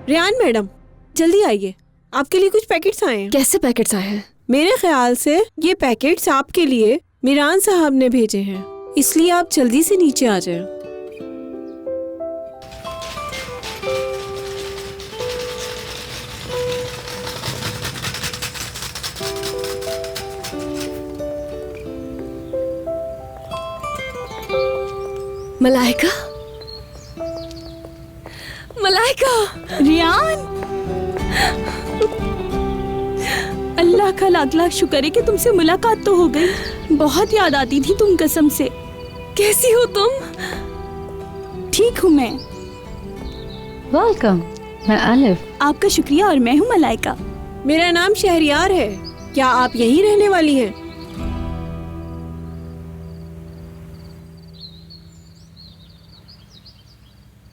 Rehan madam, जल्दी आइए, आपके लिए कुछ पैकेट्स आए हैं। कैसे पैकेट्स आए हैं? मेरे ख्याल से ये पैकेट्स आपके लिए मिरान साहब ने भेजे हैं, इसलिए आप जल्दी से नीचे आ जाएं। मलाइका, मलाइका, रियान, अल्लाह का लाख लाख शुक्र है कि तुमसे मुलाकात तो हो गई। बहुत याद आती थी तुम कसम से। कैसी हो तुम? ठीक हूँ मैं। वेलकम, मैं अलिफ। आपका शुक्रिया। और मैं हूँ मलाइका। मेरा नाम शहरियार है। क्या आप यहीं रहने वाली हैं?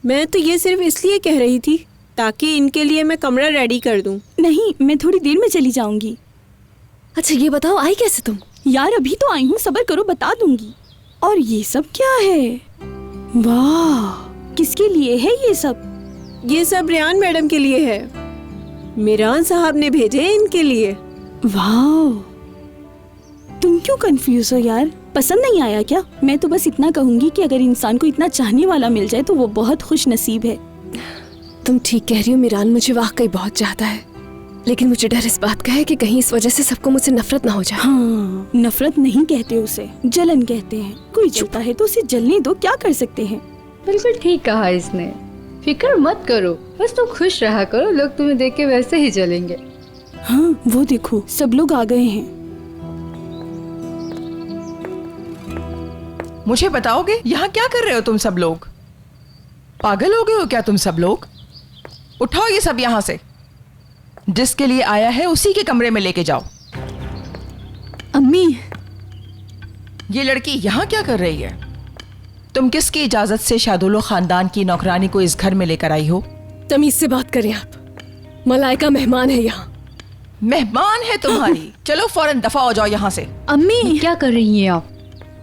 मैं तो ये सिर्फ इसलिए कह रही थी ताकि इनके लिए मैं कमरा रेडी कर दूं। नहीं, मैं थोड़ी देर में चली जाऊंगी। अच्छा ये बताओ, आई कैसे तुम? यार अभी तो आई हूँ, सब्र करो, बता दूंगी। और ये सब क्या है? वाह, किसके लिए है ये सब? ये सब रेहान मैडम के लिए है। मिरान साहब ने भेजे हैं इनके लिए। वाह, तुम क्यों कंफ्यूज हो यार? पसंद नहीं आया क्या? मैं तो बस इतना कहूंगी कि अगर इंसान को इतना चाहने वाला मिल जाए तो वो बहुत खुश नसीब है। तुम ठीक कह रही हो, मिरान मुझे वाकई बहुत चाहता है, लेकिन मुझे डर इस बात का है कि कहीं इस वजह से सबको मुझसे नफरत ना हो जाए। हाँ, नफरत नहीं कहते उसे, जलन कहते हैं। कोई जलता है तो उसे जलने दो, क्या कर सकते हैं। बिल्कुल ठीक कहा इसने। फिक्र मत करो, बस तुम खुश रहा करो, लोग तुम्हें देख के वैसे ही जलेंगे। हाँ, वो देखो सब लोग आ गए हैं। मुझे बताओगे यहाँ क्या कर रहे हो तुम सब लोग? पागल हो गए हो क्या तुम सब लोग? उठाओ ये सब यहाँ से। जिसके लिए आया है उसी के कमरे में लेके जाओ। अम्मी, ये लड़की यहाँ क्या कर रही है? तुम किसकी इजाजत से शादुल्लो खानदान की नौकरानी को इस घर में लेकर आई हो? तमीज से बात करें आप। मलाइका मेहमान है यहाँ। मेहमान है तुम्हारी? चलो फौरन दफा हो जाओ यहाँ से। अम्मी क्या कर रही हैं आप?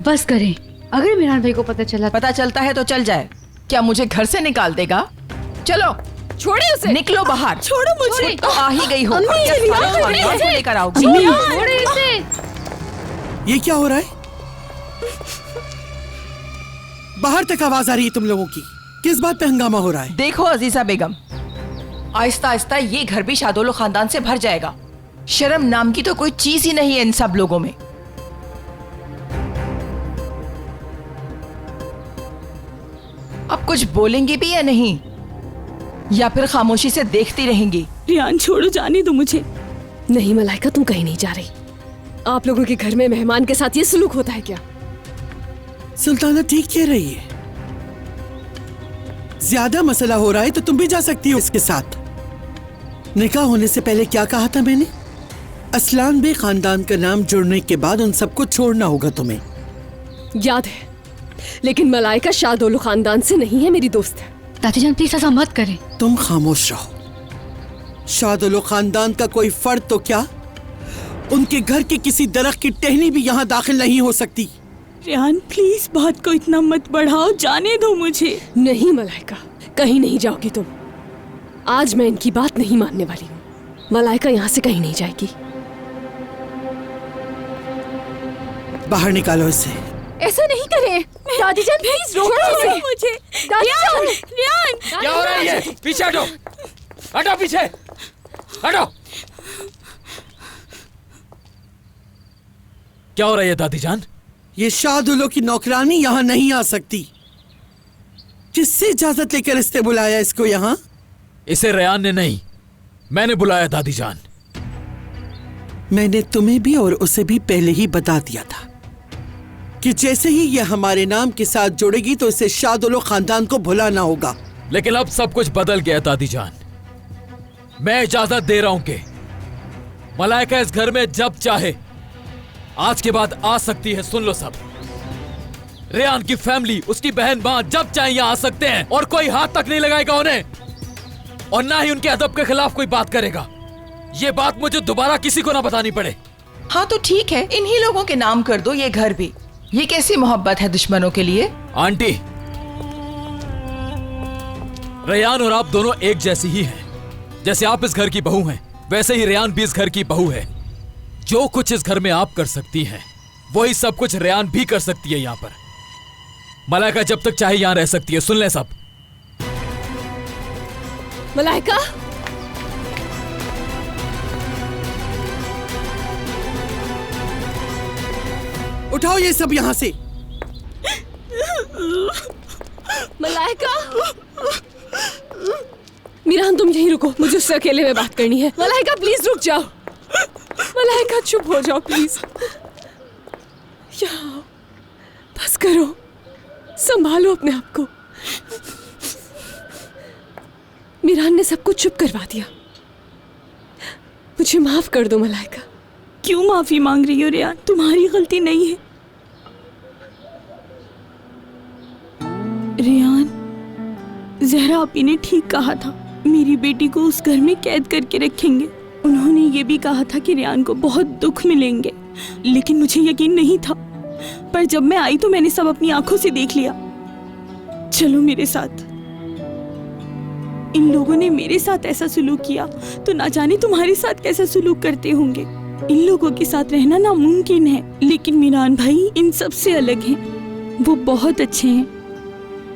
बस करें, अगर मिरान भाई को पता चलता है तो चल जाए, क्या मुझे घर से निकाल देगा? चलो छोड़े उसे। निकलो बाहर। छोड़ो मुझे। तो आ ही गई हो, अम्मी, अब क्या रियान, सारे छोड़िए खानदान को उसे। लेकर आओगी? छोड़े इसे। ये क्या हो रहा है? बाहर तक आवाज आ रही है तुम लोगों की। किस बात पे हंगामा हो रहा है? देखो अजीजा बेगम, आहिस्ता आहिस्ता ये घर भी शादुल्लो खानदान से भर जाएगा। शर्म नाम की तो कोई चीज ही नहीं है इन सब लोगों में। अब कुछ बोलेंगी भी या नहीं, या फिर खामोशी से देखती रहेंगी? रियान छोड़ो, जाने दो मुझे। नहीं मलाइका, तुम कहीं नहीं जा रही। आप लोगों के घर में मेहमान के साथ ये सलूक होता है क्या? सुल्ताना ठीक कह रही है। ज्यादा मसला हो रहा है तो तुम भी जा सकती हो इसके साथ। निकाह होने से पहले क्या कहा था मैंने? असलान बे खानदान का नाम जुड़ने के बाद उन सबको छोड़ना होगा तुम्हें। याद है, लेकिन मलाइका शादुल्लो खानदान से नहीं है, मेरी दोस्त है। दादी जान प्लीज ऐसा मत करें। तुम खामोश रहो। शादुल्लो खानदान का कोई फर्द तो क्या, उनके घर के किसी दरख्त की टहनी भी यहाँ दाखिल नहीं हो सकती। रियान प्लीज बात को इतना मत बढ़ाओ, जाने दो मुझे। नहीं मलाइका, कहीं नहीं जाओगी तुम। आज मैं इनकी बात नहीं मानने वाली हूँ। मलाइका यहाँ से कहीं नहीं जाएगी। बाहर निकालो इसे। ऐसा नहीं करें। दादी जान प्लीज रोको मुझे। दादी जान। रियान, क्या हो रहा है ये? पीछे हटो, हटो पीछे, हटो। क्या हो रहा है दादी जान? ये शादुल्लो की नौकरानी यहाँ नहीं आ सकती। किससे इजाजत लेकर इसने बुलाया इसको यहाँ? इसे रेहान ने नहीं, मैंने बुलाया दादी जान। मैंने तुम्हें भी और उसे भी पहले ही बता दिया था कि जैसे ही ये हमारे नाम के साथ जुड़ेगी तो इसे शादुल्लो खानदान को भुलाना होगा। लेकिन अब सब कुछ बदल गया दादी जान। मैं इजाजत दे रहा हूं कि मलाइका इस घर में जब चाहे आज के बाद आ सकती है। सुन लो सब, रेहान की फैमिली, उसकी बहन मां जब चाहे यहाँ आ सकते हैं और कोई हाथ तक नहीं लगाएगा उन्हें, और ना ही उनके अदब के खिलाफ कोई बात करेगा। ये बात मुझे दोबारा किसी को ना बतानी पड़े। हाँ तो ठीक है, इन्हीं लोगों के नाम कर दो ये घर भी। ये कैसी मोहब्बत है दुश्मनों के लिए? आंटी, रेहान और आप दोनों एक जैसी ही हैं। जैसे आप इस घर की बहू हैं, वैसे ही रेयान भी इस घर की बहू है। जो कुछ इस घर में आप कर सकती हैं, वही सब कुछ रेयान भी कर सकती है यहाँ पर। मलाइका जब तक चाहे यहाँ रह सकती है, सुन ले सब। मलाइका, उठाओ ये सब यहाँ से। मलाइका, मीरान तुम यहीं रुको, मुझे उससे अकेले में बात करनी है। मलाइका प्लीज रुक जाओ। मलाइका चुप हो जाओ प्लीज। यहाँ आओ, बस करो, संभालो अपने आप को। मीरान ने सब कुछ चुप करवा दिया, मुझे माफ कर दो मलाइका। क्यों माफी मांग रही हो रेयान? तुम्हारी गलती नहीं है। रेयान, जहरा आपी ने ठीक कहा था, मेरी बेटी को उस घर में कैद करके रखेंगे। उन्होंने ये भी कहा था कि रेयान को बहुत दुख मिलेंगे, लेकिन मुझे यकीन नहीं था। पर जब मैं आई तो मैंने सब अपनी आंखों से देख लिया। चलो मेरे साथ। इन लोगों ने मेरे साथ ऐसा सुलूक किया तो ना जाने तुम्हारे साथ कैसा सुलूक करते होंगे। इन लोगों के साथ रहना नामुमकिन है, लेकिन मीरान भाई इन सब से अलग हैं। वो बहुत अच्छे हैं।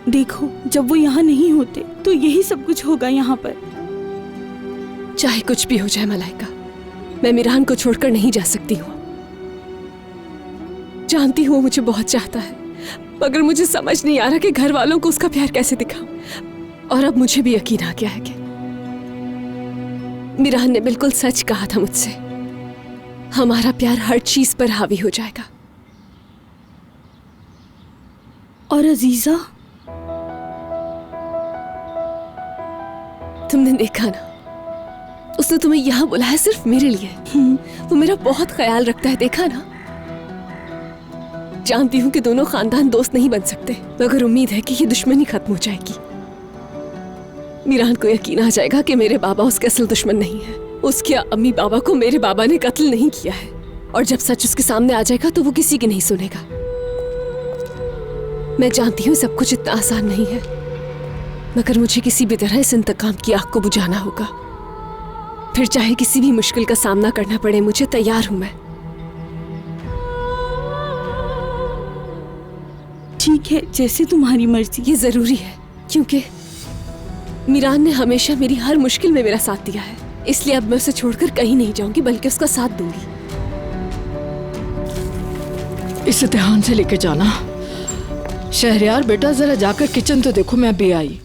देखो, जब वो यहाँ नहीं होते तो यही सब कुछ होगा यहाँ पर। चाहे कुछ भी हो जाए मलाइका, मैं मीरान को छोड़कर नहीं जा सकती हूँ। जानती हूँ मुझे बहुत चाहता है, मगर मुझे समझ नहीं आ रहा कि घर वालों को उसका प्यार कैसे दिखाऊं। और अब मुझे भी यकीन आ गया है कि मीरान ने बिल्कुल सच कहा था मुझसे। हमारा प्यार हर चीज पर हावी हो जाएगा। और अजीजा, तुमने देखा ना, उसने तुम्हें यहाँ बुलाया सिर्फ मेरे लिए। वो मेरा बहुत ख्याल रखता है, देखा ना। जानती हूँ कि दोनों खानदान दोस्त नहीं बन सकते, मगर उम्मीद है कि ये दुश्मनी खत्म हो जाएगी। मीरान को यकीन आ जाएगा कि मेरे बाबा उसके असल दुश्मन नहीं है। उसके अम्मी बाबा को मेरे बाबा ने कत्ल नहीं किया है, और जब सच उसके सामने आ जाएगा तो वो किसी की नहीं सुनेगा। मैं जानती हूँ सब कुछ इतना आसान नहीं है, मगर मुझे किसी भी तरह इस इंतकाम की आग को बुझाना होगा। फिर चाहे किसी भी मुश्किल का सामना करना पड़े, मुझे तैयार हूं मैं। ठीक है, जैसे तुम्हारी मर्जी। ये जरूरी है, क्योंकि मीरान ने हमेशा मेरी हर मुश्किल में मेरा साथ दिया है। इसलिए अब मैं उसे छोड़कर कहीं नहीं जाऊंगी, बल्कि उसका साथ दूंगी। इसे ध्यान से लेके जाना। शहरयार बेटा, जरा जाकर किचन तो देखो, मैं भी आई।